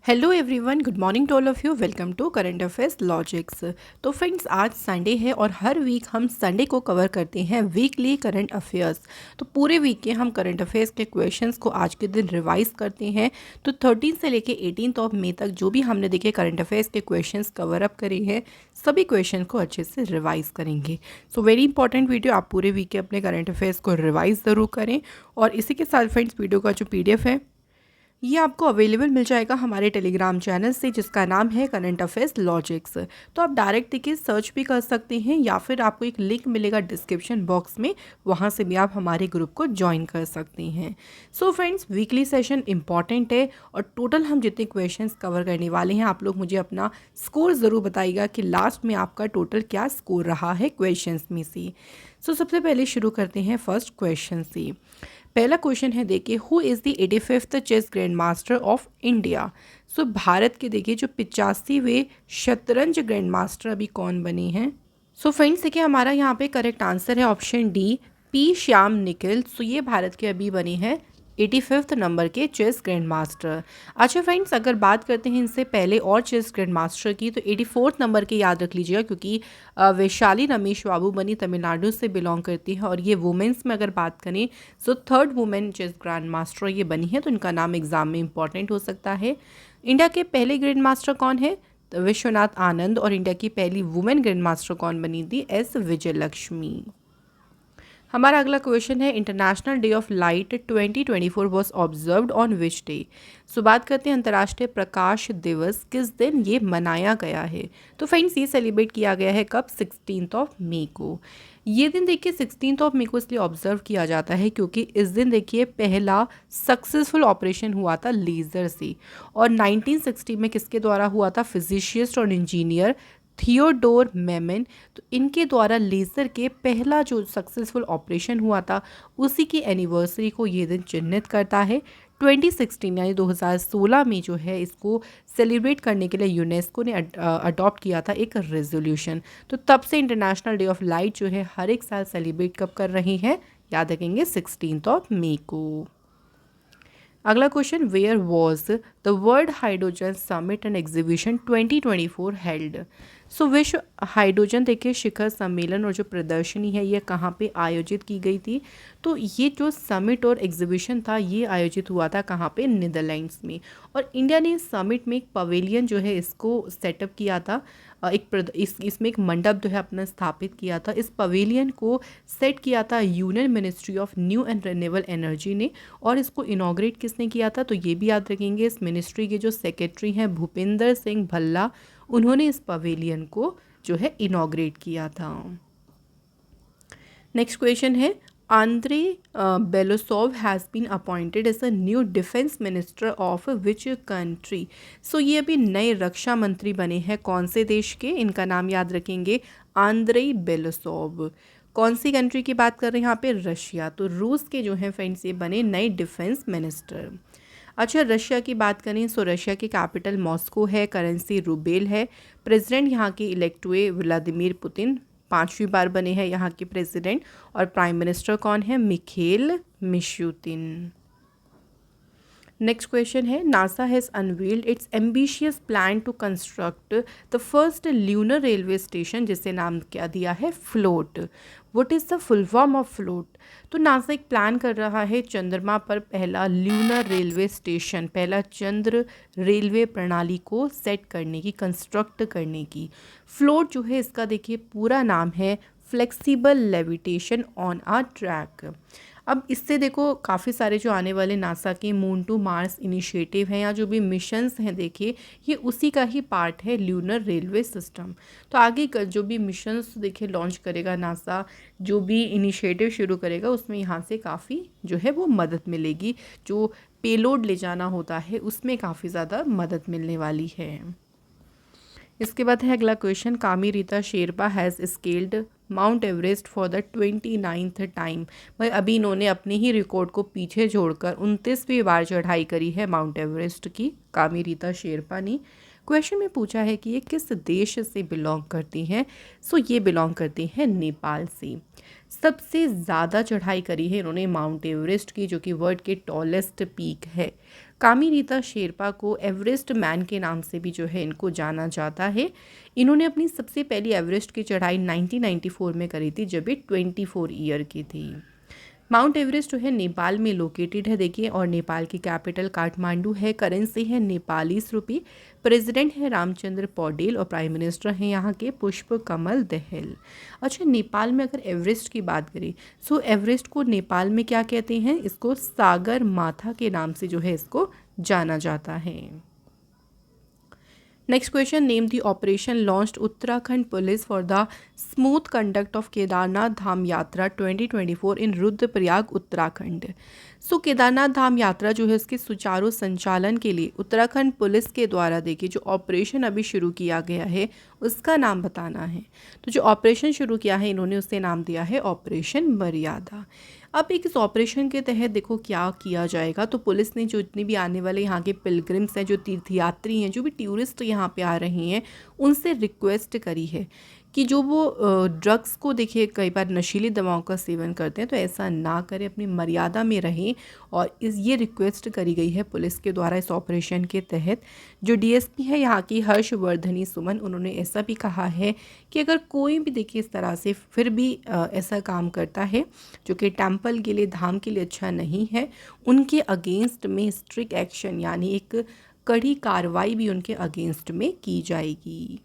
Hello everyone, good morning to all of you. Welcome to current affairs logics. तो friends, आज Sunday है और हर वीक हम संडे को कवर करते हैं वीकली करंट अफेयर्स। तो पूरे वीक के हम करंट अफेयर्स के क्वेश्चंस को आज के दिन रिवाइज करते हैं। तो 13 से लेके 18 ऑफ मई तक जो भी हमने देखे करंट अफेयर्स के क्वेश्चंस कवर अप करे हैं, सभी क्वेश्चन को अच्छे से रिवाइज करेंगे। सो वेरी इंपॉर्टेंट वीडियो, आप पूरे वीक के अपने करंट अफेयर्स को रिवाइज ज़रूर करें। और इसी के साथ फ्रेंड्स, वीडियो का जो PDF है ये आपको अवेलेबल मिल जाएगा हमारे टेलीग्राम चैनल से, जिसका नाम है करंट अफेयर्स लॉजिक्स। तो आप डायरेक्ट देखिए सर्च भी कर सकते हैं या फिर आपको एक लिंक मिलेगा डिस्क्रिप्शन बॉक्स में, वहाँ से भी आप हमारे ग्रुप को ज्वाइन कर सकते हैं। So friends, weekly session important है और टोटल हम जितने क्वेश्चंस कवर करने वाले हैं, आप लोग मुझे अपना स्कोर ज़रूर बताइएगा कि लास्ट में आपका टोटल क्या स्कोर रहा है क्वेश्चंस में से। सो सबसे पहले शुरू करते हैं फर्स्ट क्वेश्चन से। पहला क्वेश्चन है, देखिए, who is the 85th chess grandmaster of India. So Bharat के देखिए जो 85वें शतरंज ग्रैंड मास्टर अभी कौन बने हैं। सो फ्रेंड्स, देखिए हमारा यहाँ पे करेक्ट आंसर है option D, P Shyam Nikhil. So ये भारत के अभी बने हैं 85th नंबर के चेस ग्रैंड मास्टर। अच्छा फ्रेंड्स, अगर बात करते हैं इनसे पहले और चेस ग्रैंड मास्टर की, तो 84th नंबर के याद रख लीजिएगा, क्योंकि वैशाली रमेश बाबू बनी तमिलनाडु से बिलोंग करती है। और ये वुमेंस में अगर बात करें तो 3rd women chess grand master ये बनी है, तो इनका नाम एग्जाम में इंपॉर्टेंट हो सकता है। इंडिया के पहले ग्रैंड मास्टर कौन है? तो विश्वनाथ आनंद। और इंडिया की पहली वुमेन ग्रैंड मास्टर कौन बनी थी? एस विजयलक्ष्मी। हमारा अगला क्वेश्चन है, international day of light 2024 was observed on which day. So बात करते हैं अंतर्राष्ट्रीय प्रकाश दिवस किस दिन ये मनाया गया है। तो फ्रेंड्स, ये सेलिब्रेट किया गया है कब? 16 मई को। ये दिन देखिए 16 मई को इसलिए ऑब्जर्व किया जाता है क्योंकि इस दिन देखिए पहला सक्सेसफुल ऑपरेशन हुआ था लेज़र से। और 1960 में किसके द्वारा हुआ था? फिजिशिस्ट और इंजीनियर थियोडोर मेमन। तो इनके द्वारा लेज़र के पहला जो सक्सेसफुल ऑपरेशन हुआ था, उसी की एनिवर्सरी को ये दिन चिन्हित करता है। 2016 यानी 2016 में जो है इसको सेलिब्रेट करने के लिए यूनेस्को ने अडॉप्ट किया था एक रेजोल्यूशन। तो तब से इंटरनेशनल डे ऑफ लाइट जो है हर एक साल सेलिब्रेट कब कर रही हैं? याद रखेंगे 16 मई को। अगला question, where was the world hydrogen summit and exhibition 2024 held. So विश्व हाइड्रोजन देखिए शिखर सम्मेलन और जो प्रदर्शनी है ये कहाँ पे आयोजित की गई थी? तो ये जो समिट और एग्जीबिशन था ये आयोजित हुआ था कहाँ पे? नीदरलैंड्स में। और इंडिया ने इस समिट में एक पवेलियन जो है इसको सेटअप किया था। इसमें एक मंडप जो है अपना स्थापित किया था। इस पवेलियन को सेट किया था union ministry of new and renewable energy ने। और इसको इनॉग्रेट किसने किया था? तो ये भी याद रखेंगे, इस मिनिस्ट्री के जो सेक्रेटरी हैं भूपिंदर सिंह भल्ला, उन्होंने इस पवेलियन को जो है इनॉग्रेट किया था। नेक्स्ट क्वेश्चन है, Andrei Belousov has been appointed as a new defence minister of which country. So ये अभी नए रक्षा मंत्री बने हैं कौन से देश के? इनका नाम याद रखेंगे, आंद्रे बेलोसोव। कौन सी कंट्री की बात कर रहे हैं यहाँ पे? रशिया। तो रूस के जो हैं फ्रेंड्स ये बने नए डिफेंस मिनिस्टर। अच्छा, रशिया की बात करें तो रशिया की कैपिटल मॉस्को है, करेंसी रूबेल है। प्रेसिडेंट यहाँ के इलेक्ट हुए व्लादिमीर पुतिन, 5वीं बार बने हैं यहाँ के प्रेसिडेंट। और प्राइम मिनिस्टर कौन है? Mikhail Mishustin. नेक्स्ट क्वेश्चन है, NASA has unveiled its ambitious plan to construct the first lunar railway station, जिसे नाम क्या दिया है? FLOAT. What is the full form of FLOAT? तो नासा एक प्लान कर रहा है चंद्रमा पर पहला ल्यूनर रेलवे स्टेशन, पहला चंद्र रेलवे प्रणाली को सेट करने की, कंस्ट्रक्ट करने की। फ्लोट जो है इसका देखिए पूरा नाम है flexible levitation on a track. अब इससे देखो काफ़ी सारे जो आने वाले नासा के मून टू मार्स इनिशिएटिव हैं या जो भी मिशंस हैं देखिए ये उसी का ही पार्ट है ल्यूनर रेलवे सिस्टम। तो आगे जो भी मिशंस देखिए लॉन्च करेगा नासा, जो भी इनिशिएटिव शुरू करेगा उसमें यहाँ से काफ़ी जो है वो मदद मिलेगी। जो पेलोड ले जाना होता है उसमें काफ़ी ज़्यादा मदद मिलने वाली है। इसके बाद है अगला क्वेश्चन, कामी Rita Sherpa has scaled mount Everest for the 29th time. भाई अभी इन्होंने अपने ही रिकॉर्ड को पीछे छोड़कर 29वीं बार चढ़ाई करी है माउंट एवरेस्ट की, कामी रीता शेरपा ने। क्वेश्चन में पूछा है कि ये किस देश से बिलोंग करती हैं। सो ये बिलोंग करती हैं नेपाल से। सबसे ज़्यादा चढ़ाई करी है इन्होंने माउंट एवरेस्ट की, जो कि वर्ल्ड के टॉलेस्ट पीक है। कामिरीता शेरपा को एवरेस्ट मैन के नाम से भी जो है इनको जाना जाता है। इन्होंने अपनी सबसे पहली एवरेस्ट की चढ़ाई 1994 में करी थी, जब ये 24 ईयर की थी। माउंट एवरेस्ट जो है नेपाल में लोकेटेड है देखिए, और नेपाल की कैपिटल काठमांडू है। करेंसी है नेपाली रुपी। प्रेसिडेंट है रामचंद्र पौडेल और प्राइम मिनिस्टर हैं यहाँ के पुष्प कमल दहल। अच्छा, नेपाल में अगर एवरेस्ट की बात करें, सो एवरेस्ट को नेपाल में क्या कहते हैं? इसको सागर माथा के नाम से जो है इसको जाना जाता है। Next question, name the operation launched Uttarakhand police for the smooth conduct of Kedarnath Dham Yatra 2024 इन रुद्रप्रयाग उत्तराखंड। सो केदारनाथ धाम यात्रा जो है उसके सुचारू संचालन के लिए उत्तराखंड पुलिस के द्वारा देखिए जो ऑपरेशन अभी शुरू किया गया है उसका नाम बताना है। तो जो ऑपरेशन शुरू किया है इन्होंने उससे नाम दिया है ऑपरेशन मर्यादा। अब एक इस ऑपरेशन के तहत देखो क्या किया जाएगा। तो पुलिस ने जो इतने भी आने वाले यहाँ के पिलग्रिम्स हैं, जो तीर्थयात्री हैं, जो भी टूरिस्ट यहाँ पे आ रहे हैं, उनसे रिक्वेस्ट करी है कि जो वो ड्रग्स को देखिए कई बार नशीली दवाओं का सेवन करते हैं तो ऐसा ना करें, अपनी मर्यादा में रहें। और ये रिक्वेस्ट करी गई है पुलिस के द्वारा इस ऑपरेशन के तहत। जो डीएसपी है यहाँ की हर्षवर्धनी सुमन, उन्होंने ऐसा भी कहा है कि अगर कोई भी देखिए इस तरह से फिर भी ऐसा काम करता है जो कि टेम्पल के लिए, धाम के लिए अच्छा नहीं है, उनके अगेंस्ट में स्ट्रिक्ट एक्शन यानी एक कड़ी कार्रवाई भी उनके अगेंस्ट में की जाएगी।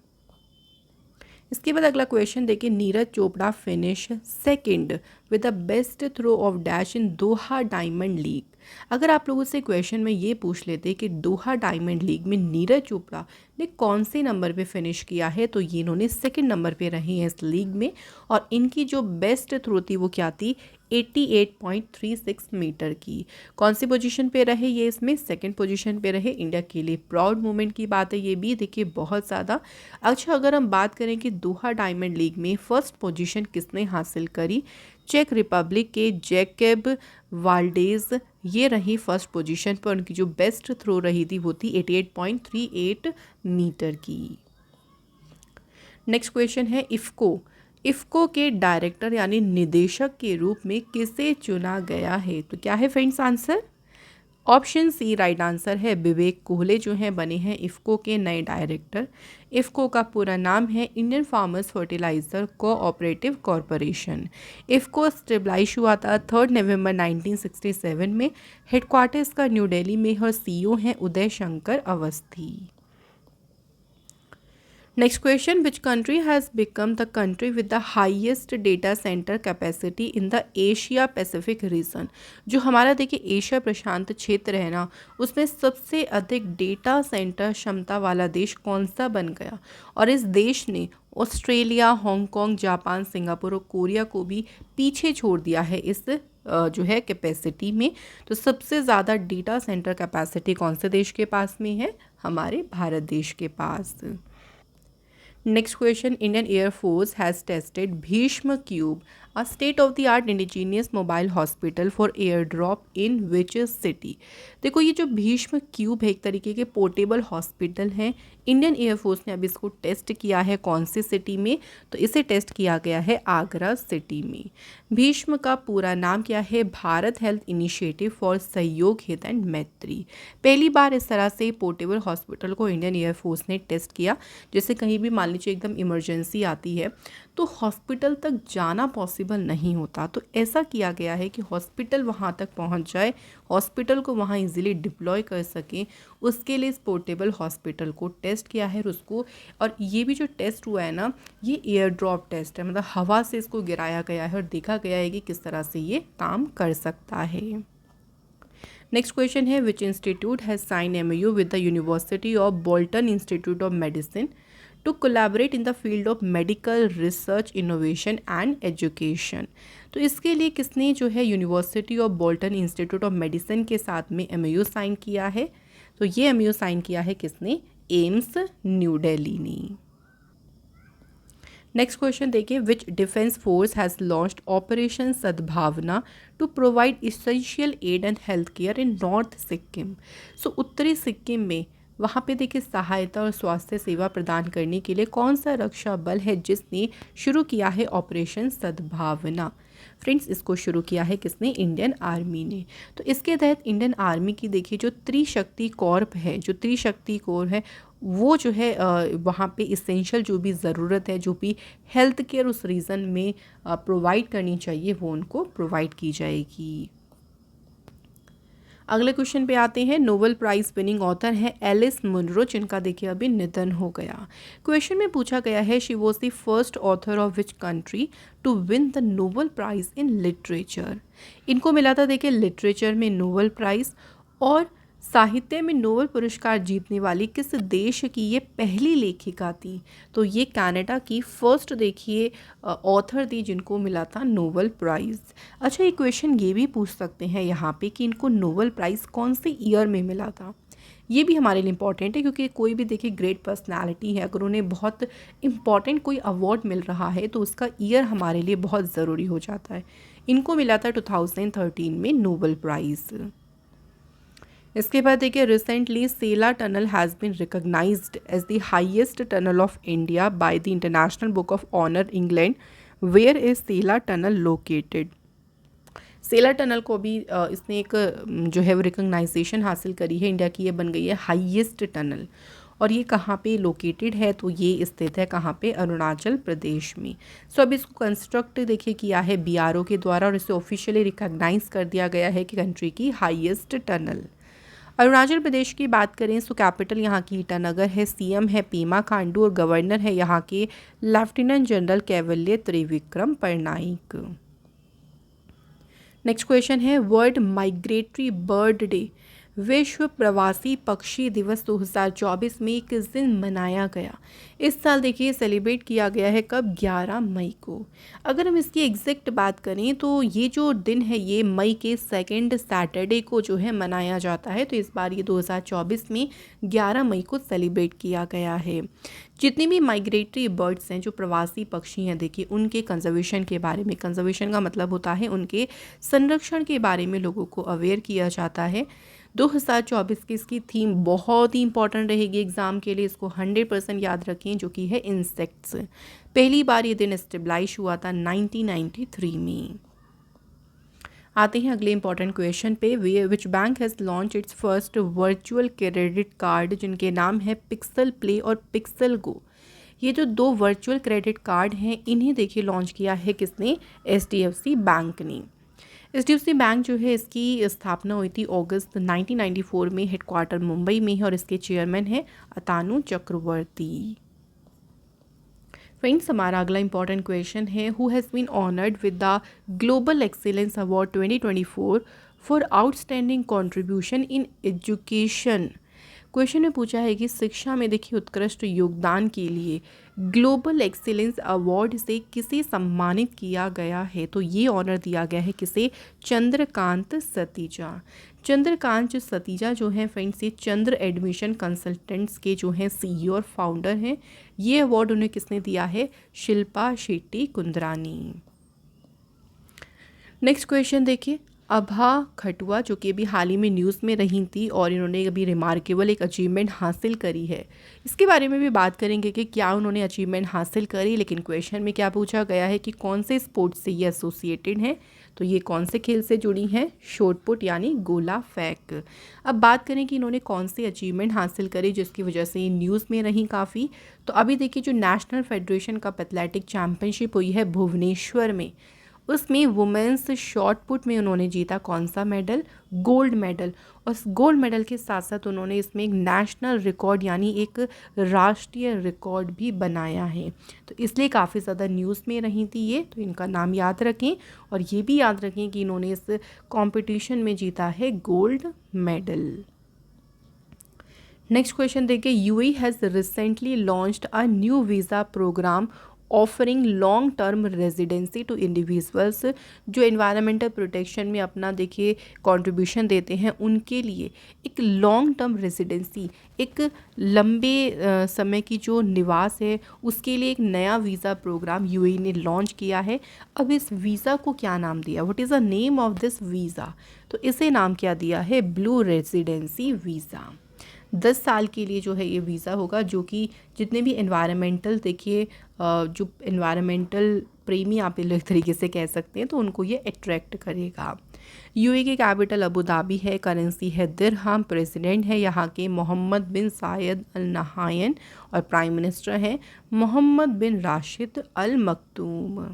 इसके बाद अगला क्वेश्चन देखिए, Neeraj Chopra finish second with the best throw of dash in Doha Diamond League. अगर आप लोगों से क्वेश्चन में ये पूछ लेते कि दोहा डायमंड लीग में नीरज चोपड़ा ने कौन से नंबर पे फिनिश किया है, तो ये इन्होंने सेकंड नंबर पे रही हैं इस लीग में। और इनकी जो बेस्ट थ्रो थी वो क्या थी? 88.36 मीटर की। कौन सी पोजीशन पे रहे ये? इसमें सेकंड पोजीशन पे रहे। इंडिया के लिए प्राउड मोमेंट की बात है ये भी, देखिए बहुत ज़्यादा। अच्छा, अगर हम बात करें कि दोहा डायमंड लीग में फर्स्ट पोजीशन किसने हासिल करी, चेक रिपब्लिक के जैकेब वाल्डेज, ये रही फर्स्ट पोजीशन पर। उनकी जो बेस्ट थ्रो रही थी वो थी 88.38 मीटर की। नेक्स्ट क्वेश्चन है, इफ़को के डायरेक्टर यानी निदेशक के रूप में किसे चुना गया है? तो क्या है friends answer? Option C right answer है, विवेक कोहले जो हैं बने हैं इफ़को के नए डायरेक्टर। इफ़को का पूरा नाम है Indian farmers fertiliser cooperative corporation. IFFCO stabilise हुआ था 3 नवंबर 1967 में। हेडक्वार्टर्स का न्यू दिल्ली में और सीईओ हैं Uday Shankar Awasthi. Next question, which country has become the country with the highest data centre capacity in the Asia Pacific region. जो हमारा देखिए एशिया प्रशांत क्षेत्र है ना, उसमें सबसे अधिक डेटा सेंटर क्षमता वाला देश कौन सा बन गया? और इस देश ने ऑस्ट्रेलिया, हांगकांग, जापान, सिंगापुर और कोरिया को भी पीछे छोड़ दिया है इस जो है कैपेसिटी में। तो सबसे ज़्यादा डेटा सेंटर कैपेसिटी कौन से देश के पास में है? हमारे भारत देश के पास। Next question, Indian air force has tested Bhishma cube, a state of the art indigenous mobile hospital for air drop in which city. देखो ये जो भीष्म क्यूब है एक तरीके के पोर्टेबल हॉस्पिटल हैं। इंडियन एयरफोर्स ने अभी इसको टेस्ट किया है कौन सी सिटी में? तो इसे टेस्ट किया गया है आगरा सिटी में। भीष्म का पूरा नाम क्या है? भारत हेल्थ इनिशिएटिव फॉर सहयोग हित एंड मैत्री। पहली बार इस तरह से पोर्टेबल हॉस्पिटल को इंडियन एयरफोर्स ने टेस्ट किया। जैसे कहीं भी मान लीजिए एकदम इमरजेंसी आती है तो हॉस्पिटल तक जाना पॉसिबल नहीं होता, तो ऐसा किया गया है कि हॉस्पिटल वहाँ तक पहुँच जाए, हॉस्पिटल को वहाँ इजीली डिप्लॉय कर सकें, उसके लिए इस पोर्टेबल हॉस्पिटल को टेस्ट किया है उसको। और ये भी जो टेस्ट हुआ है ना, ये एयर ड्रॉप टेस्ट है, मतलब हवा से इसको गिराया गया है और देखा गया है कि किस तरह से ये काम कर सकता है। नेक्स्ट क्वेश्चन है, which institute has sign MOU with the university of Bolton institute of medicine to collaborate in the field of medical research, innovation and education. तो इसके लिए किसने जो है university of Bolton institute of medicine के साथ में MOU साइन किया है? तो ये MOU साइन किया है किसने? एम्स न्यू दिल्ली ने। नेक्स्ट क्वेश्चन देखिए, which defence force has launched operation Sadbhavana to provide essential aid and health care in north Sikkim. So उत्तरी सिक्किम में वहाँ पे देखिए सहायता और स्वास्थ्य सेवा प्रदान करने के लिए कौन सा रक्षा बल है जिसने शुरू किया है ऑपरेशन सद्भावना? फ्रेंड्स इसको शुरू किया है किसने? इंडियन आर्मी ने। तो इसके तहत इंडियन आर्मी की देखिए जो त्रिशक्ति कॉर्प है, जो त्रिशक्ति कोर है, वो जो है वहाँ पे इसेंशियल जो भी ज़रूरत है, जो भी हेल्थ केयर उस रीजन में प्रोवाइड करनी चाहिए, वो उनको प्रोवाइड की जाएगी। अगले क्वेश्चन पे आते हैं। नोबेल प्राइज़ विनिंग ऑथर है एलिस मुनरो, जिनका देखिए अभी निधन हो गया। क्वेश्चन में पूछा गया है she was the first author of which country to win the Nobel prize in literature. इनको मिला था देखिए लिटरेचर में नोबेल प्राइज़, और साहित्य में नोबेल पुरस्कार जीतने वाली किस देश की ये पहली लेखिका थी? तो ये कनाडा की फर्स्ट देखिए ऑथर थी जिनको मिला था नोबेल प्राइज़। अच्छा, ये क्वेश्चन ये भी पूछ सकते हैं यहाँ पे कि इनको नोबेल प्राइज़ कौन से ईयर में मिला था। ये भी हमारे लिए इम्पॉर्टेंट है, क्योंकि कोई भी देखिए ग्रेट पर्सनालिटी है, अगर उन्हें बहुत इम्पॉर्टेंट कोई अवार्ड मिल रहा है तो उसका ईयर हमारे लिए बहुत ज़रूरी हो जाता है। इनको मिला था 2013 में नोबेल प्राइज़। इसके बाद देखिए recently Sela tunnel has been recognised as the highest tunnel of India by the international book of honour England. Where is Sela tunnel located? Sela tunnel को भी इसने एक जो है वो रिकॉग्नाइजेशन हासिल करी है, इंडिया की ये बन गई है हाईएस्ट टनल। और ये कहाँ पे लोकेटेड है? तो ये स्थित है कहाँ पे? अरुणाचल प्रदेश में। सो अब इसको कंस्ट्रक्ट देखिए किया है बीआरओ के द्वारा, और इसे ऑफिशियली रिकॉग्नाइज कर दिया गया है कि कंट्री की हाईएस्ट टनल। अरुणाचल प्रदेश की बात करें तो कैपिटल यहाँ की ईटानगर है, सीएम है पेमा खांडू, और गवर्नर है यहाँ के लेफ्टिनेंट जनरल कैवल्य त्रिविक्रम परनाइक। नेक्स्ट क्वेश्चन है वर्ल्ड माइग्रेटरी बर्ड डे, विश्व प्रवासी पक्षी दिवस 2024 में किस दिन मनाया गया? इस साल देखिए सेलिब्रेट किया गया है कब? 11 मई को। अगर हम इसकी एग्जैक्ट बात करें तो ये जो दिन है ये मई के सेकेंड सैटरडे को जो है मनाया जाता है। तो इस बार ये 2024 में 11 मई को सेलिब्रेट किया गया है। जितनी भी माइग्रेटरी बर्ड्स हैं, जो प्रवासी पक्षी हैं, देखिए उनके कंजर्वेशन के बारे में, कंजर्वेशन का मतलब होता है उनके संरक्षण के बारे में लोगों को अवेयर किया जाता है। 2024 की इसकी थीम बहुत ही इंपॉर्टेंट रहेगी एग्जाम के लिए, इसको 100% याद रखें, जो कि है इंसेक्ट्स। पहली बार ये दिन एस्टेब्लिश हुआ था 1993 में। आते हैं अगले इंपॉर्टेंट क्वेश्चन पे। Which bank has launch its first virtual credit card, जिनके नाम है पिक्सल प्ले और पिक्सल गो। ये जो दो वर्चुअल क्रेडिट कार्ड हैं, इन्हें देखिए लॉन्च किया है किसने? HDFC बैंक ने। HDFC बैंक जो है इसकी स्थापना हुई थी अगस्त 1994 में, हेडक्वार्टर मुंबई में है, और इसके चेयरमैन हैं अतानु चक्रवर्ती। फ्रेंड्स, हमारा अगला इंपॉर्टेंट क्वेश्चन है who has been honoured with the global excellence award 2024 for outstanding contribution in education. Question में पूछा है कि शिक्षा में देखिए उत्कृष्ट योगदान के लिए ग्लोबल एक्सीलेंस अवार्ड से किसे सम्मानित किया गया है? तो ये ऑनर दिया गया है किसे? चंद्रकांत सतीजा। चंद्रकांत सतीजा जो हैं फ्रेंड्स, ये चंद्र एडमिशन कंसल्टेंट्स के जो हैं CEO और फाउंडर हैं। ये अवार्ड उन्हें किसने दिया है? शिल्पा शेट्टी कुंद्रानी। नेक्स्ट क्वेश्चन देखिए, अभा खटुआ जो कि अभी हाल ही में न्यूज़ में रही थी, और इन्होंने अभी रिमार्केबल एक अचीवमेंट हासिल करी है। इसके बारे में भी बात करेंगे कि क्या उन्होंने अचीवमेंट हासिल करी, लेकिन क्वेश्चन में क्या पूछा गया है कि कौन से स्पोर्ट्स से ये एसोसिएटेड हैं? तो ये कौन से खेल से जुड़ी हैं? शॉटपुट यानी गोला फेंक। अब बात करें कि इन्होंने कौन सी अचीवमेंट हासिल करी जिसकी वजह से ये न्यूज़ में रही काफ़ी। तो अभी देखिए जो national federation cup athletic championship हुई है भुवनेश्वर में, उसमें वुमेंस शॉटपुट में उन्होंने जीता कौन सा मेडल? Gold medal. और गोल्ड मेडल के साथ साथ उन्होंने इसमें एक नेशनल रिकॉर्ड यानी एक राष्ट्रीय रिकॉर्ड भी बनाया है। तो इसलिए काफ़ी ज़्यादा न्यूज़ में रही थी ये, तो इनका नाम याद रखें, और ये भी याद रखें कि इन्होंने इस कंपटीशन में जीता है गोल्ड मेडल। नेक्स्ट क्वेश्चन देखिए, UAE has recently launched a new visa programme offering long term residency to individuals जो एनवायरमेंटल प्रोटेक्शन में अपना देखिए कंट्रीब्यूशन देते हैं, उनके लिए एक लॉन्ग टर्म रेजिडेंसी, एक लंबे समय की जो निवास है, उसके लिए एक नया वीज़ा प्रोग्राम UAE ने लॉन्च किया है। अब इस वीज़ा को क्या नाम दिया? What is the name of this visa? तो इसे नाम क्या दिया है? Blue residency visa. 10 साल के लिए जो है ये वीज़ा होगा, जो कि जितने भी एनवायरमेंटल देखिए जो एनवायरमेंटल प्रेमी आप एक तरीके से कह सकते हैं, तो उनको ये अट्रैक्ट करेगा। यूएई की कैपिटल अबू धाबी है, करेंसी है दिरहम, प्रेसिडेंट है यहाँ के मोहम्मद बिन सायद अल नहायन और प्राइम मिनिस्टर हैं मोहम्मद बिन राशिद अल मक्तूम।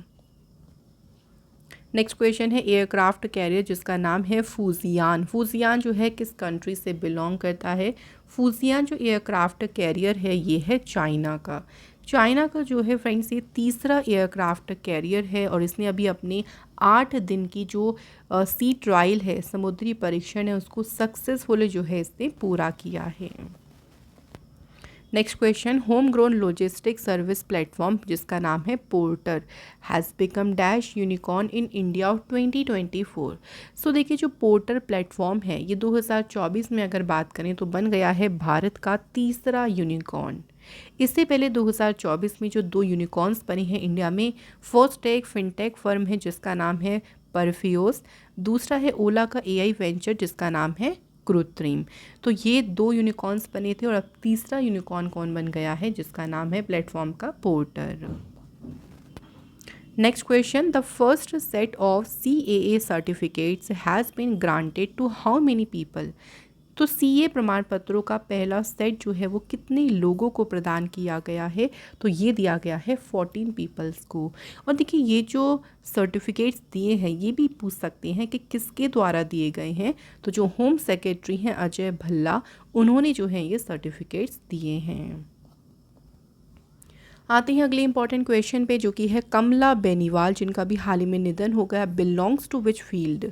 नेक्स्ट क्वेश्चन है एयरक्राफ्ट कैरियर जिसका नाम है फूजियान। फूजियान जो है किस कंट्री से बिलोंग करता है? फूजियान जो एयरक्राफ्ट कैरियर है ये है चाइना का। चाइना का जो है फ्रेंड्स ये तीसरा एयरक्राफ्ट कैरियर है और इसने अभी अपने 8 दिन की जो सी ट्रायल है, समुद्री परीक्षण है, उसको सक्सेसफुली जो है इसने पूरा किया है। Next question, home grown logistic service platform जिसका नाम है porter has become dash unicorn in India of 2024। सो देखिए जो पोर्टर प्लेटफॉर्म है ये 2024 में अगर बात करें तो बन गया है भारत का तीसरा यूनिकॉर्न। इससे पहले 2024 में जो 2 यूनिकॉर्न्स बने हैं इंडिया में, फर्स्ट एक फिनटेक फर्म है जिसका नाम है परफियोस, दूसरा है ओला का एआई वेंचर जिसका नाम है कृत्रिम। तो ये 2 यूनिकॉर्न्स बने थे और अब तीसरा यूनिकॉर्न कौन बन गया है जिसका नाम है प्लेटफॉर्म का Porter. Next question, the first set of CAA certificates has been granted to how many people. तो CA प्रमाण पत्रों का पहला सेट जो है वो कितने लोगों को प्रदान किया गया है? तो ये दिया गया है 14 पीपल्स को। और देखिए ये जो सर्टिफिकेट्स दिए हैं ये भी पूछ सकते हैं कि किसके द्वारा दिए गए हैं। तो जो होम सेक्रेटरी हैं अजय भल्ला, उन्होंने जो है ये सर्टिफिकेट्स दिए हैं। आते हैं अगले इंपॉर्टेंट क्वेश्चन पे जो कि है कमला बेनीवाल जिनका भी हाल ही में निधन हो गया, बिलोंग्स टू विच फील्ड।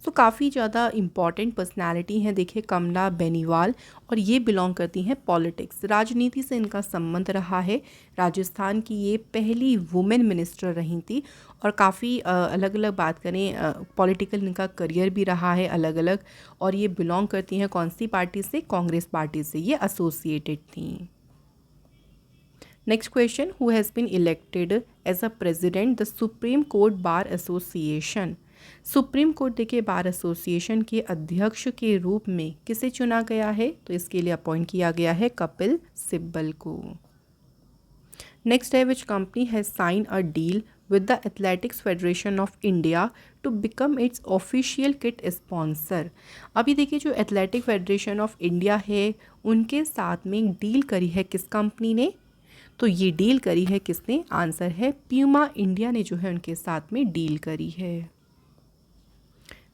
सो काफ़ी ज़्यादा इंपॉर्टेंट पर्सनालिटी हैं देखिए कमला बेनीवाल, और ये बिलोंग करती हैं पॉलिटिक्स, राजनीति से इनका संबंध रहा है। राजस्थान की ये पहली वुमेन मिनिस्टर रही थी और काफ़ी अलग अलग बात करें पॉलिटिकल इनका करियर भी रहा है अलग अलग, और ये बिलोंग करती हैं कौन सी पार्टी से? कांग्रेस पार्टी से ये एसोसिएटेड थी। Next question, who has been elected as a president the supreme court bar association. Supreme court देखिए बार एसोसिएशन के अध्यक्ष के रूप में किसे चुना गया है? तो इसके लिए अपॉइंट किया गया है कपिल सिब्बल को। नेक्स्ट है which company has sign a deal with the athletics federation of India to become its official kit sponsor. अभी देखिए जो एथलेटिक फेडरेशन ऑफ इंडिया है उनके साथ में डील करी है किस कंपनी ने? तो ये डील करी है किसने? आंसर है प्यूमा इंडिया ने जो है उनके साथ में डील करी है।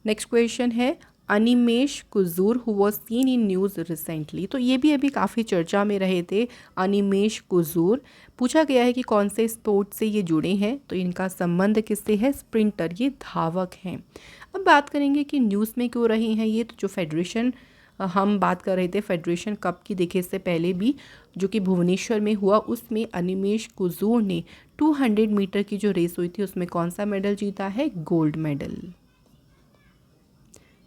नेक्स्ट क्वेश्चन है Animesh Kujur who was seen in news recently. तो ये भी अभी काफ़ी चर्चा में रहे थे अनिमेश कुजूर। पूछा गया है कि कौन से स्पोर्ट से ये जुड़े हैं, तो इनका संबंध किससे है? स्प्रिंटर, ये धावक हैं। अब बात करेंगे कि न्यूज़ में क्यों रहे हैं ये, तो जो फेडरेशन हम बात कर रहे थे फेडरेशन कप की, देखिए इससे पहले भी जो कि भुवनेश्वर में हुआ उसमें अनिमेश कुजूर ने 200 मीटर की जो रेस हुई थी उसमें कौन सा मेडल जीता है? Gold medal.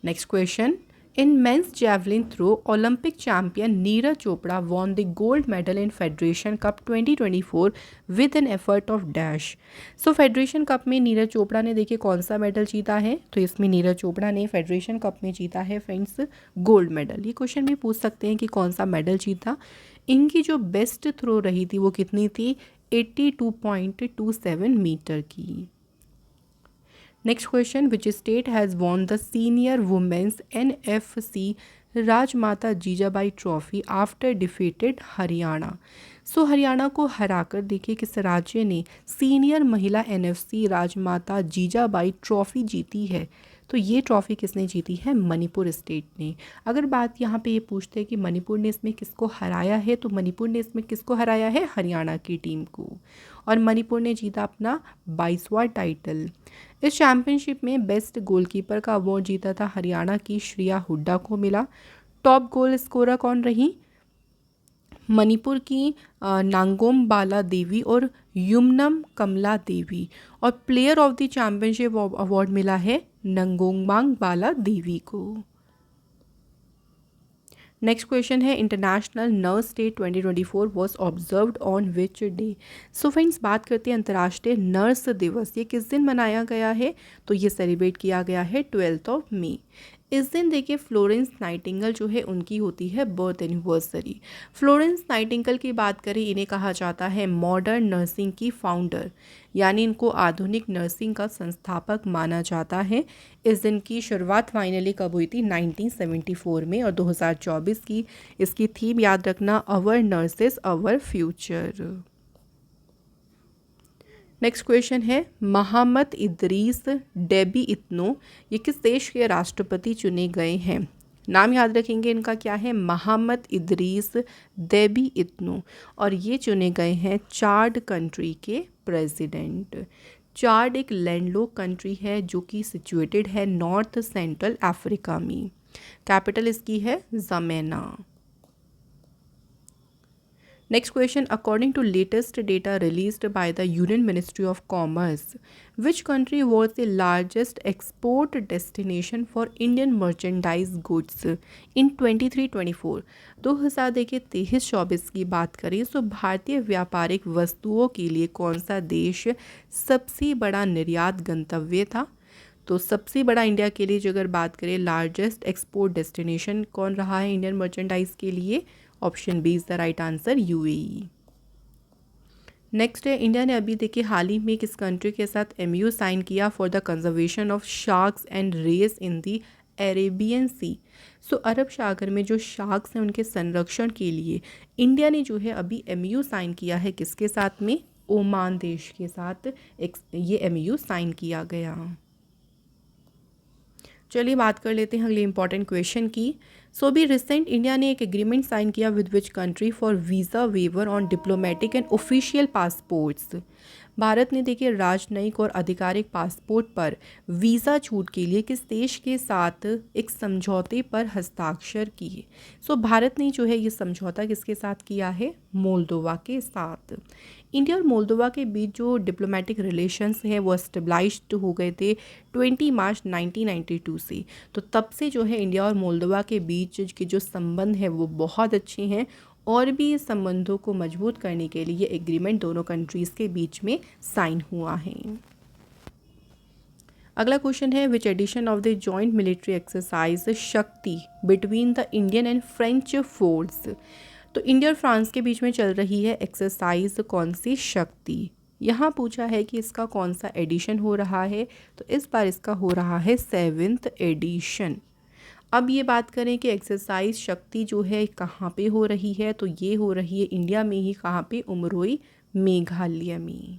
Next question, in men's javelin throw Olympic champion Neeraj Chopra won the gold medal in federation cup 2024 with an effort of dash. So federation cup में नीरज चोपड़ा ने देखिए कौन सा मेडल जीता है? तो इसमें नीरज चोपड़ा ने फेडरेशन कप में जीता है फ्रेंड्स गोल्ड मेडल। ये क्वेश्चन भी पूछ सकते हैं कि कौन सा मेडल जीता। इनकी जो बेस्ट थ्रो रही थी वो कितनी थी? 82.27 मीटर की। Next question, which state has won the senior women's NFC Rajmata Jijabai trophy after defeated Haryana. So Haryana को हराकर देखिए किस राज्य ने सीनियर महिला NFC राजमाता जीजाबाई ट्रॉफी जीती है? तो ये ट्रॉफ़ी किसने जीती है? मणिपुर स्टेट ने। अगर बात यहाँ पे ये पूछते हैं कि मणिपुर ने इसमें किसको हराया है, तो मणिपुर ने इसमें किसको हराया है? हरियाणा की टीम को, और मणिपुर ने जीता अपना 22वां टाइटल। इस चैम्पियनशिप में बेस्ट गोलकीपर का अवार्ड जीता था हरियाणा की श्रेया हुड्डा को मिला। टॉप गोल स्कोरर कौन रही? मणिपुर की नांगोम बाला देवी और युमनम कमला देवी, और player of the championship award मिला है नंगोंगबांग बाला देवी को। नेक्स्ट क्वेश्चन है international nurse day 2024 was observed on which day. So friends बात करते हैं अंतर्राष्ट्रीय नर्स दिवस, ये किस दिन मनाया गया है? तो ये सेलिब्रेट किया गया है 12 मई। इस दिन देखिए फ्लोरेंस नाइटिंगेल जो है उनकी होती है बर्थ एनिवर्सरी। फ्लोरेंस नाइटिंगेल की बात करें, इन्हें कहा जाता है मॉडर्न नर्सिंग की फाउंडर, यानी इनको आधुनिक नर्सिंग का संस्थापक माना जाता है। इस दिन की शुरुआत फाइनली कब हुई थी? 1974 में। और 2024 की इसकी थीम याद रखना, our nurses our future. Next question है, मोहम्मद इदरीस डेबी इत्नो ये किस देश के राष्ट्रपति चुने गए हैं? नाम याद रखेंगे इनका, क्या है? मोहम्मद इदरीस डेबी इत्नो, और ये चुने गए हैं चाड कंट्री के प्रेसिडेंट। चाड एक लैंडलॉक कंट्री है जो कि सिचुएटेड है नॉर्थ सेंट्रल अफ्रीका में। कैपिटल इसकी है ज़मेना। Next question, according to latest data released by the Union Ministry of Commerce, which country was the largest export destination for Indian merchandise goods in 23-24? 2023-24 की बात करें तो भारतीय व्यापारिक वस्तुओं के लिए कौन सा देश सबसे बड़ा निर्यात गंतव्य था? तो सबसे बड़ा इंडिया के लिए जो अगर बात करें, लार्जेस्ट एक्सपोर्ट डेस्टिनेशन कौन रहा है इंडियन मर्चेंडाइज के लिए? Option B is the right answer, UAE. Next है, इंडिया ने अभी देखिए हाल ही में किस कंट्री के साथ एमयू साइन किया for the conservation of sharks and rays in the Arabian sea? So अरब सागर में जो शार्क्स हैं उनके संरक्षण के लिए इंडिया ने जो है अभी एमयू साइन किया है, किसके साथ में? ओमान देश के साथ ये एमयू साइन किया गया। चलिए बात कर लेते हैं अगले इंपॉर्टेंट क्वेश्चन की। सो भी रिसेंट इंडिया ने एक एग्रीमेंट साइन किया with which country for visa waiver on diplomatic and official passports? Bharat ने देखिए राजनयिक और आधिकारिक पासपोर्ट पर वीज़ा छूट के लिए किस देश के साथ एक समझौते पर हस्ताक्षर किए? सो भारत ने जो है ये समझौता किसके साथ किया है? मोल्दोवा के साथ। इंडिया और मोल्दोवा के बीच जो डिप्लोमेटिक रिलेशंस है वो स्टेबलाइज्ड हो गए थे 20 मार्च 1992 से। तो तब से जो है इंडिया और मोल्दोवा के बीच के जो संबंध है वो बहुत अच्छे हैं, और भी इस संबंधों को मजबूत करने के लिए एग्रीमेंट दोनों कंट्रीज़ के बीच में साइन हुआ है। अगला क्वेश्चन है, which edition of the joint military exercise Shakti between the Indian and French force? तो इंडिया और फ्रांस के बीच में चल रही है एक्सरसाइज कौन सी? शक्ति। यहाँ पूछा है कि इसका कौन सा एडिशन हो रहा है, तो इस बार इसका हो रहा है 7th एडिशन। अब ये बात करें कि एक्सरसाइज शक्ति जो है कहाँ पे हो रही है, तो ये हो रही है इंडिया में ही। कहाँ पे? उमरोई, मेघालय में।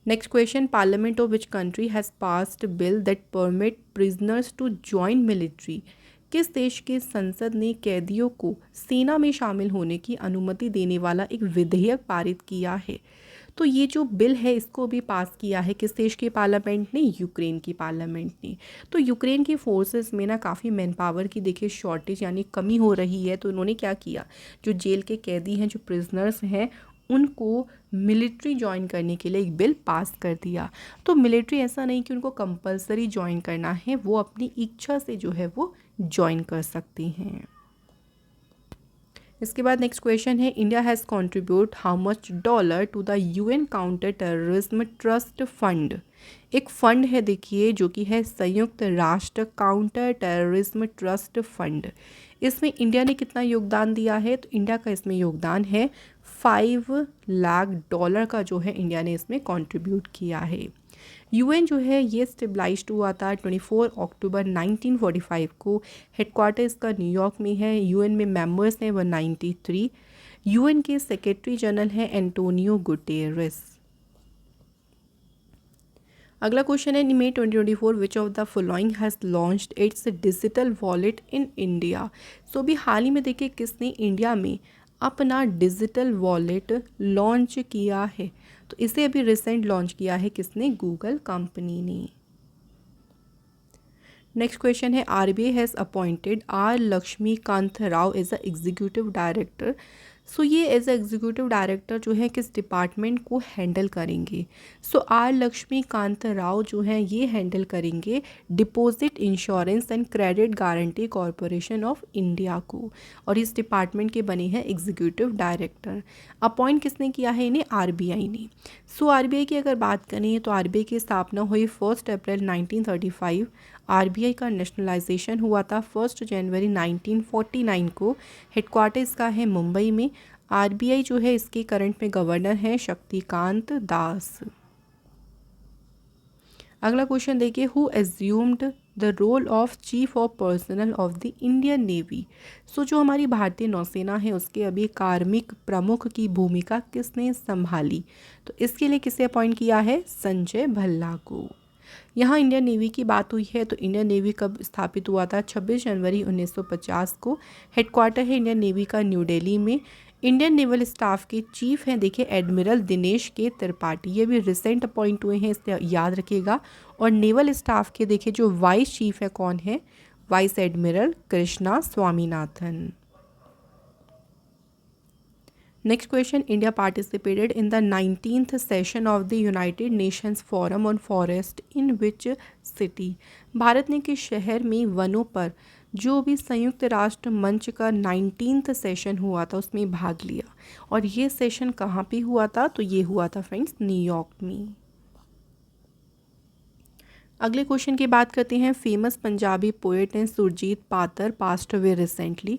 Next question, parliament of which country has passed bill that permit prisoners to join military? किस देश के संसद ने कैदियों को सेना में शामिल होने की अनुमति देने वाला एक विधेयक पारित किया है? तो ये जो बिल है इसको भी पास किया है किस देश के पार्लियामेंट ने? यूक्रेन की पार्लियामेंट ने। तो यूक्रेन की फोर्सेस में ना काफ़ी मैन पावर की देखिए शॉर्टेज यानी कमी हो रही है, तो उन्होंने क्या किया, जो जेल के कैदी हैं, जो प्रिजनर्स हैं, उनको मिलिट्री ज्वाइन करने के लिए एक बिल पास कर दिया। तो मिलिट्री ऐसा नहीं कि उनको कंपलसरी ज्वाइन करना है, वो अपनी इच्छा से जो है वो ज्वाइन कर सकती हैं। इसके बाद नेक्स्ट क्वेश्चन है, India has contribute how much dollar to the UN counter terrorism trust fund? एक फंड है देखिए जो कि है संयुक्त राष्ट्र काउंटर टेररिज्म ट्रस्ट फंड। इसमें इंडिया ने कितना योगदान दिया है? तो इंडिया का इसमें योगदान है $5 लाख का जो है इंडिया ने इसमें कंट्रीब्यूट किया है। यूएन जो है ये स्टेबलाइज्ड हुआ था 24 अक्टूबर 1945 को। हेडक्वार्टर इसका न्यूयॉर्क में है। यूएन में मेंबर्स हैं 193। यूएन के सेक्रेटरी जनरल हैं एंटोनियो गुटेरेस। अगला क्वेश्चन है, in May 2024 which of the following has launched its digital wallet in India? So भी हाल ही में देखिए किसने इंडिया में अपना डिजिटल वॉलेट लॉन्च किया है? तो इसे अभी रिसेंट लॉन्च किया है किसने? गूगल कंपनी ने। नेक्स्ट क्वेश्चन है, RBI has appointed R Lakshmikant Rao as a executive director. So ये एज अ एग्जीक्यूटिव डायरेक्टर जो है किस डिपार्टमेंट को हैंडल करेंगे? सो आर लक्ष्मीकांत राव जो हैं ये हैंडल करेंगे deposit insurance and credit guarantee corporation of India को, और इस डिपार्टमेंट के बने हैं एग्जीक्यूटिव डायरेक्टर। अपॉइंट किसने किया है इन्हें? आरबीआई ने। सो आरबीआई की अगर बात करें तो आरबीआई की स्थापना हुई 1 अप्रैल 1935। आरबीआई का नेशनलाइजेशन हुआ था 1 जनवरी 1949 को। हेडक्वार्टर इसका है मुंबई में। आरबीआई जो है इसके करंट में गवर्नर हैं शक्तिकांत दास। अगला क्वेश्चन देखिए, who assumed the role of chief of personnel of the Indian navy. So जो हमारी भारतीय नौसेना है उसके अभी कार्मिक प्रमुख की भूमिका किसने संभाली, तो इसके लिए किसे अपॉइंट किया है, संजय भल्ला को। यहाँ इंडियन नेवी की बात हुई है, तो इंडियन नेवी कब स्थापित हुआ था, 26 जनवरी 1950 को। हेडक्वार्टर है इंडियन नेवी का न्यू दिल्ली में। इंडियन नेवल स्टाफ के चीफ हैं देखिए एडमिरल दिनेश के त्रिपाठी, ये भी रिसेंट अपॉइंट हुए हैं, इसलिए याद रखिएगा। और नेवल स्टाफ के देखिए जो वाइस चीफ है कौन है, vice admiral Krishna Swaminathan. Next question, India participated in the 19th session of the United Nations forum on forest in which city. Bharat ने किस शहर में वनों पर जो भी संयुक्त राष्ट्र मंच का 19th सेशन हुआ था उसमें भाग लिया, और ये सेशन कहाँ पे हुआ था, तो ये हुआ था फ्रेंड्स न्यूयॉर्क में। अगले क्वेश्चन की बात करते हैं, फेमस पंजाबी पोएट हैं सुरजीत पातर पास्ट अवे रिसेंटली।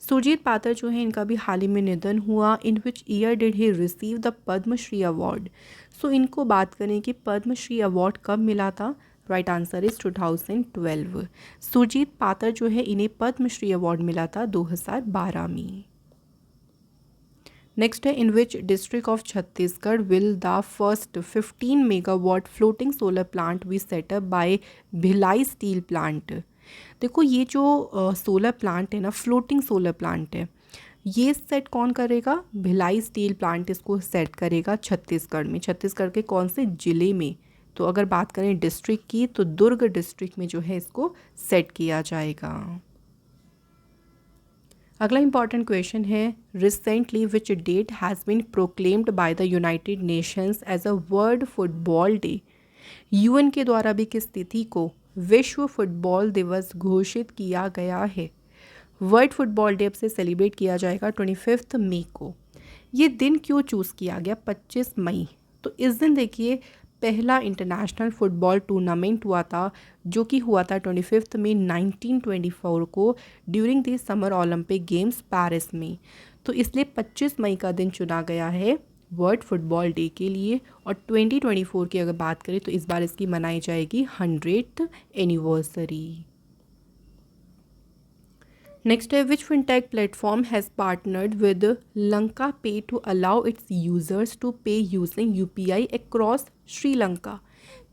सुरजीत पातर जो है इनका भी हाल ही में निधन हुआ। In which year did he receive the Padma Shri award. So इनको बात करें कि पद्मश्री अवार्ड कब मिला था, राइट आंसर इज 2012। सुरजीत पातर जो है इन्हें पद्मश्री अवार्ड मिला था 2012 में। नेक्स्ट है, in which district of Chhattisgarh will the first 15 megawatt floating solar plant be set up by Bhilai steel plant. देखो ये जो सोलर प्लांट है ना, फ्लोटिंग सोलर प्लांट है, ये सेट कौन करेगा, भिलाई स्टील प्लांट इसको सेट करेगा छत्तीसगढ़ में। छत्तीसगढ़ के कौन से ज़िले में, तो अगर बात करें डिस्ट्रिक्ट की तो दुर्ग डिस्ट्रिक्ट में जो है इसको सेट किया जाएगा। अगला इंपॉर्टेंट क्वेश्चन है, recently which date has been proclaimed by the United Nations as a world football day. UN के द्वारा भी किस तिथि को विश्व फुटबॉल दिवस घोषित किया गया है। वर्ल्ड फुटबॉल डे अब से सेलिब्रेट किया जाएगा 25 मई को। ये दिन क्यों चूज़ किया गया 25 मई, तो इस दिन देखिए पहला इंटरनेशनल फुटबॉल टूर्नामेंट हुआ था जो कि हुआ था 25 मई 1924 को during the summer Olympic games Paris में। तो इसलिए 25 मई का दिन चुना गया है वर्ल्ड फुटबॉल डे के लिए। और 2024 की अगर बात करें तो इस बार इसकी मनाई जाएगी 100th एनिवर्सरी। नेक्स्ट है, which fintech platform has partnered with LankaPay to allow its users to pay using UPI across Sri Lanka.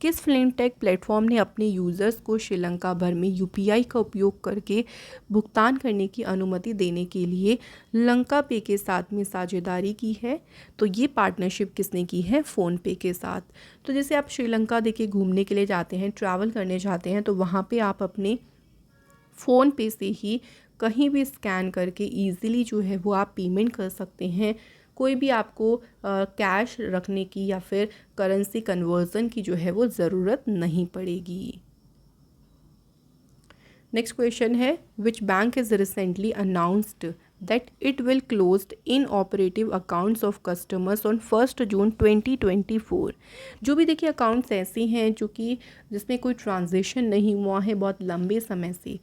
किस फिनटेक प्लेटफॉर्म ने अपने यूज़र्स को श्रीलंका भर में यूपीआई का उपयोग करके भुगतान करने की अनुमति देने के लिए लंका पे के साथ में साझेदारी की है, तो ये पार्टनरशिप किसने की है, फ़ोन पे के साथ। तो जैसे आप श्रीलंका देखिए घूमने के लिए जाते हैं, ट्रैवल करने जाते हैं, तो वहाँ पे आप अपने फ़ोन पे से ही कहीं भी स्कैन करके इजीली जो है वो आप पेमेंट कर सकते हैं। कोई भी आपको कैश रखने की या फिर करेंसी कन्वर्जन की जो है वो ज़रूरत नहीं पड़ेगी। नेक्स्ट क्वेश्चन है, which bank is recently announced that it will closed in operative accounts of customers on 1 जून 2024। जो भी देखिए अकाउंट्स ऐसे हैं जो कि जिसमें कोई ट्रांजेक्शन नहीं हुआ है बहुत लंबे समय से,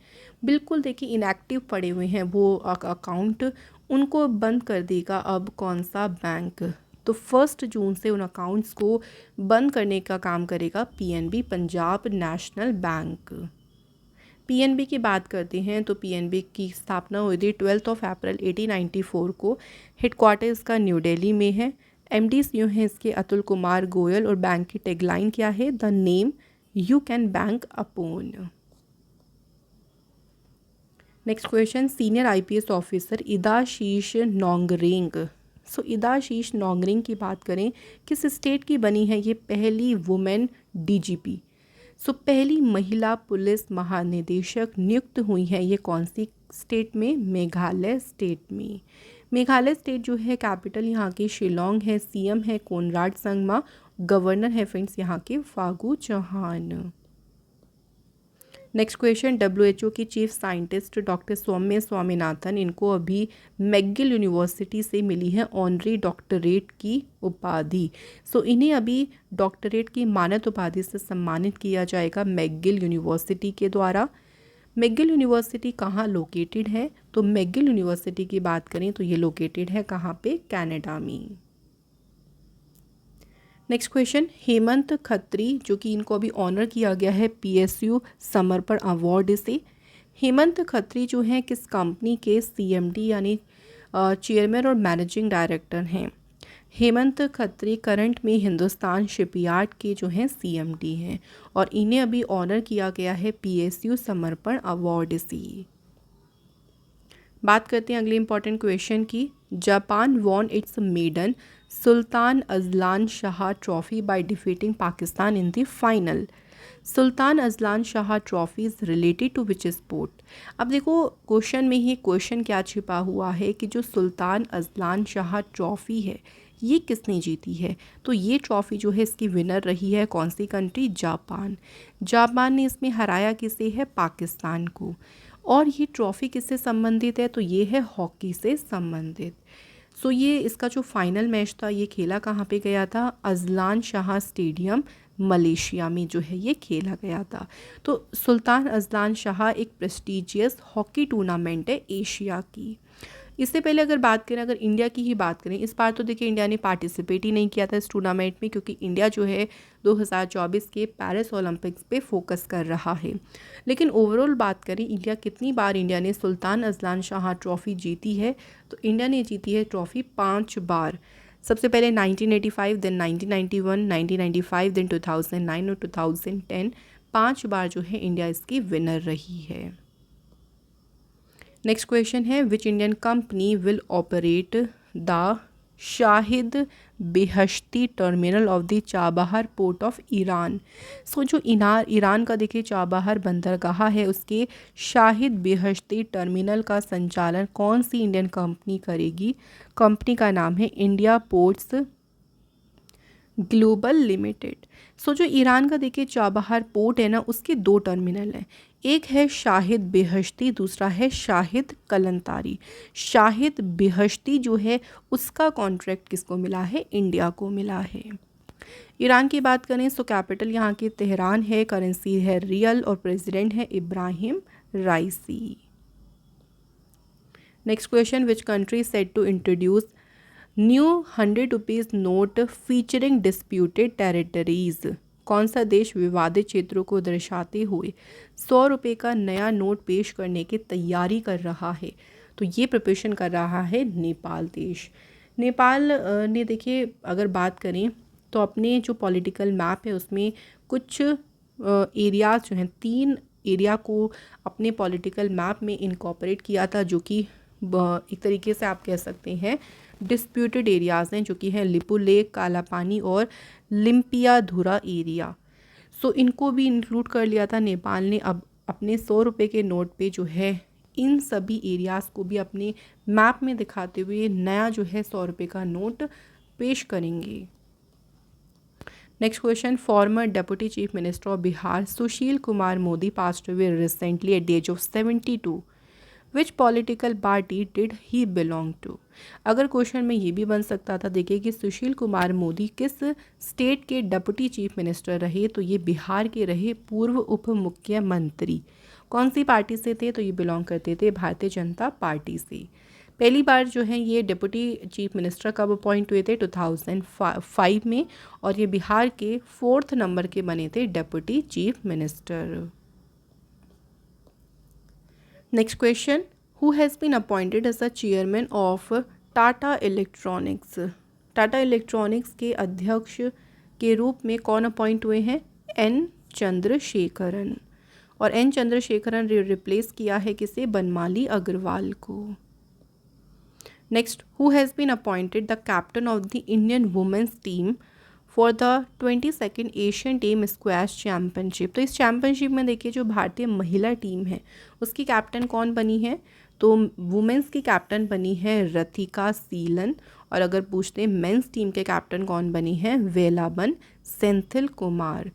बिल्कुल देखिए इनएक्टिव पड़े हुए हैं वो अकाउंट, उनको बंद कर देगा अब कौन सा बैंक। तो 1 जून से उन अकाउंट्स को बंद करने का काम करेगा PNB, Punjab national bank. PNB की बात करते हैं तो पीएनबी की स्थापना हुई थी 12 अप्रैल 1894 को। हेडक्वार्टर इसका न्यू दिल्ली में है। एमडीज यूँ हैं इसके अतुल कुमार गोयल, और बैंक की टैगलाइन क्या है, the name you can bank upon. Next question, senior IPS officer Idashisha Nongrang. सो इदाशीष नोंगरेंग की बात करें किस स्टेट की बनी है ये पहली वुमेन डीजीपी। सो पहली महिला पुलिस महानिदेशक नियुक्त हुई हैं, ये कौन सी स्टेट में, मेघालय स्टेट में। मेघालय स्टेट जो है कैपिटल यहाँ की शिलोंग है, सीएम है कोनराड संगमा, गवर्नर है फ्रेंड्स यहाँ के Phagu Chauhan. Next question, WHO की chief scientist doctor Soumya Swaminathan, इनको अभी मैकगिल यूनिवर्सिटी से मिली है ऑनरी डॉक्टरेट की उपाधि। सो इन्हें अभी डॉक्टरेट की मानद उपाधि से सम्मानित किया जाएगा मैकगिल यूनिवर्सिटी के द्वारा। मैकगिल यूनिवर्सिटी कहाँ लोकेटेड है? तो मैकगिल यूनिवर्सिटी की बात करें तो ये लोकेटेड है कहाँ पे? कनाडा में। नेक्स्ट क्वेश्चन, हेमंत खत्री, जो कि इनको अभी ऑनर किया गया है PSU समर्पण अवार्ड से। हेमंत खत्री जो हैं किस कंपनी के CMD यानी चेयरमैन और मैनेजिंग डायरेक्टर हैं? हेमंत खत्री करंट में हिंदुस्तान शिपयार्ड के जो हैं CMD हैं और इन्हें अभी ऑनर किया गया है PSU समर्पण अवार्ड से। बात करते हैं अगले इंपॉर्टेंट क्वेश्चन की। Japan won its maiden Sultan Azlan Shah trophy by defeating Pakistan in the final. Sultan Azlan Shah trophy is related to which sport? अब देखो क्वेश्चन में ही क्वेश्चन क्या छिपा हुआ है कि जो सुल्तान अजलान शाह ट्रॉफी है ये किसने जीती है? तो ये ट्रॉफ़ी जो है इसकी विनर रही है कौन सी कंट्री? जापान। जापान ने इसमें हराया किसे है? पाकिस्तान को। और ये ट्रॉफ़ी किससे संबंधित है? तो ये है हॉकी से संबंधित। सो ये इसका जो फाइनल मैच था ये खेला कहाँ पे गया था? अजलान शाह स्टेडियम मलेशिया में जो है ये खेला गया था। तो सुल्तान अजलान शाह एक प्रेस्टिजियस हॉकी टूर्नामेंट है एशिया की। इससे पहले अगर बात करें, अगर इंडिया की ही बात करें, इस बार तो देखिए इंडिया ने पार्टिसिपेट ही नहीं किया था इस टूर्नामेंट में, क्योंकि इंडिया जो है 2024 के पेरिस ओलंपिक्स पे फोकस कर रहा है। लेकिन ओवरऑल बात करें इंडिया कितनी बार इंडिया ने सुल्तान अजलान शाह ट्रॉफ़ी जीती है, तो इंडिया ने जीती है ट्रॉफ़ी 5 बार। सबसे पहले 1985, देन 1991, 1995, देन 2009 और 2010। 5 बार जो है इंडिया इसकी विनर रही है। नेक्स्ट क्वेश्चन है, which Indian company will operate the Shahid Beheshti terminal of the Chabahar port of Iran? So जो ईरान का देखिए चाबहार बंदरगाह है उसके शाहिद बेहश्ती टर्मिनल का संचालन कौन सी इंडियन कंपनी करेगी? कंपनी का नाम है इंडिया पोर्ट्स ग्लोबल लिमिटेड। सो जो ईरान का देखिए चाबहार पोर्ट है ना उसके 2 टर्मिनल हैं, एक है शाहिद बेहश्ती, दूसरा है शाहिद कलंतारी। शाहिद बेहश्ती जो है उसका कॉन्ट्रैक्ट किसको मिला है? इंडिया को मिला है। ईरान की बात करें तो कैपिटल यहाँ की तेहरान है, करेंसी है रियल और प्रेसिडेंट है Ebrahim Raisi. Next question, which country set to introduce new 100 rupees note featuring disputed territories? कौन सा देश विवादित क्षेत्रों को दर्शाते हुए 100 रुपये का नया नोट पेश करने की तैयारी कर रहा है? तो ये प्रिपरेशन कर रहा है नेपाल देश। नेपाल ने देखिए अगर बात करें तो अपने जो पॉलिटिकल मैप है उसमें कुछ एरियाज़ जो हैं 3 एरिया को अपने पॉलिटिकल मैप में इनकॉर्पोरेट किया था, जो कि एक तरीके से आप कह सकते हैं डिस्प्यूटेड एरियाज़ हैं, जो कि हैं लिपू लेक, काला पानी और लिम्पियाधुरा एरिया। सो इनको भी इंक्लूड कर लिया था नेपाल ने। अब अपने 100 रुपये के नोट पे जो है इन सभी एरियाज़ को भी अपने मैप में दिखाते हुए नया जो है 100 रुपये का नोट पेश करेंगे। Next question, former deputy chief minister of Bihar Sushil Kumar Modi passed away recently at the age of 72। Which political party did he belong to? अगर क्वेश्चन में ये भी बन सकता था देखिए कि सुशील कुमार मोदी किस स्टेट के डिप्टी चीफ मिनिस्टर रहे, तो ये बिहार के रहे पूर्व उप मुख्यमंत्री। कौन सी पार्टी से थे? तो ये बिलोंग करते थे भारतीय जनता पार्टी से। पहली बार जो है ये डिप्टी चीफ मिनिस्टर कब अपॉइंट हुए थे? 2005 में, और ये बिहार के 4th नंबर के बने थे deputy chief minister. Next question, who has been appointed as the chairman of Tata Electronics? Tata Electronics के अध्यक्ष के रूप में कौन अपॉइंट हुए हैं? एन चंद्रशेखरन। और एन चंद्रशेखरन रिप्लेस किया है किसे? बनमाली अग्रवाल को। Next, who has been appointed the captain of the Indian women's team for the 22nd Asian team squash championship? तो इस चैम्पियनशिप में देखिए जो भारतीय महिला टीम है उसकी कैप्टन कौन बनी है? तो वुमेंस की कैप्टन बनी है रथिका सीलन। और अगर पूछते हैं मेंस टीम के कैप्टन कौन बनी है? वेलाबन सेंथिल कुमार।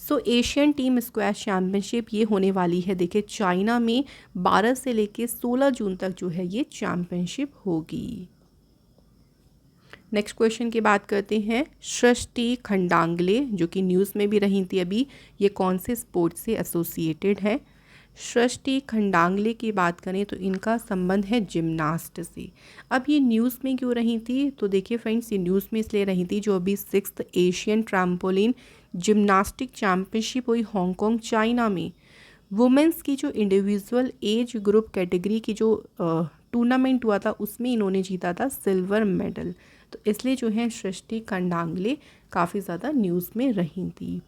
सो एशियन टीम स्क्वैश चैम्पियनशिप ये होने वाली है, देखिए चाइना में 12 से लेके 16 जून तक जो है ये चैम्पियनशिप होगी। नेक्स्ट क्वेश्चन की बात करते हैं। सृष्टि खंडांगले जो कि न्यूज़ में भी रही थी अभी, ये कौन से स्पोर्ट से एसोसिएटेड है? सृष्टि खंडांगले की बात करें तो इनका संबंध है जिम्नास्ट से। अब ये न्यूज़ में क्यों रही थी? तो देखिए फ्रेंड्स, ये न्यूज़ में इसलिए रही थी जो अभी 6th Asian trampoline gymnastic championship हुई हांगकांग चाइना में। वुमेंस की जो इंडिविजुअल एज ग्रुप कैटेगरी की जो टूर्नामेंट हुआ था उसमें इन्होंने जीता था सिल्वर मेडल। तो इसलिए जो है सृष्टि खंडांगले काफ़ी ज़्यादा न्यूज़ में रही थी।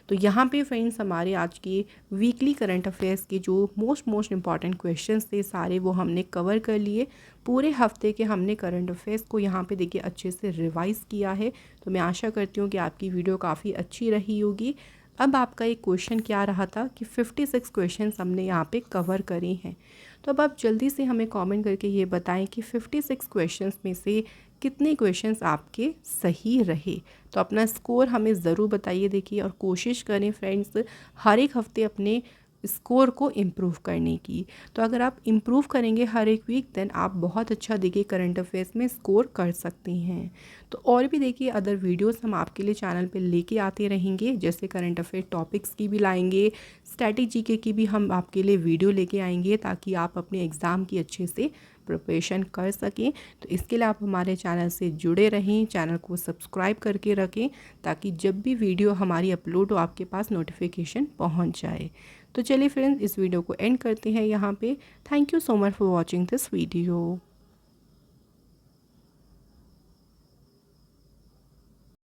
तो यहाँ पे फ्रेंड्स हमारे आज के वीकली करंट अफेयर्स के जो मोस्ट इम्पॉर्टेंट क्वेश्चंस थे सारे वो हमने कवर कर लिए। पूरे हफ्ते के हमने करंट अफेयर्स को यहाँ पे देखिए अच्छे से रिवाइज़ किया है। तो मैं आशा करती हूँ कि आपकी वीडियो काफ़ी अच्छी रही होगी। अब आपका एक क्वेश्चन क्या रहा था कि 56 क्वेश्चंस हमने यहाँ पे कवर करे हैं। तो अब आप जल्दी से हमें कमेंट करके ये बताएं कि 56 क्वेश्चंस में से कितने क्वेश्चंस आपके सही रहे। तो अपना स्कोर हमें ज़रूर बताइए देखिए, और कोशिश करें फ्रेंड्स हर एक हफ्ते अपने स्कोर को इम्प्रूव करने की। तो अगर आप इम्प्रूव करेंगे हर एक वीक देन आप बहुत अच्छा देखिए करंट अफेयर्स में स्कोर कर सकते हैं। तो और भी देखिए अदर वीडियोस हम आपके लिए चैनल पे लेके आते रहेंगे, जैसे करंट अफेयर टॉपिक्स की भी लाएंगे, स्ट्रैटेजी की भी हम आपके लिए वीडियो लेके आएंगे ताकि आप अपने एग्ज़ाम की अच्छे से प्रिपरेशन कर सकें। तो इसके लिए आप हमारे चैनल से जुड़े रहें, चैनल को सब्सक्राइब करके रखें ताकि जब भी वीडियो हमारी अपलोड हो आपके पास नोटिफिकेशन पहुंच जाए। तो चलिए फ्रेंड्स, इस वीडियो को एंड करते हैं यहाँ पे। Thank you so much for watching this video.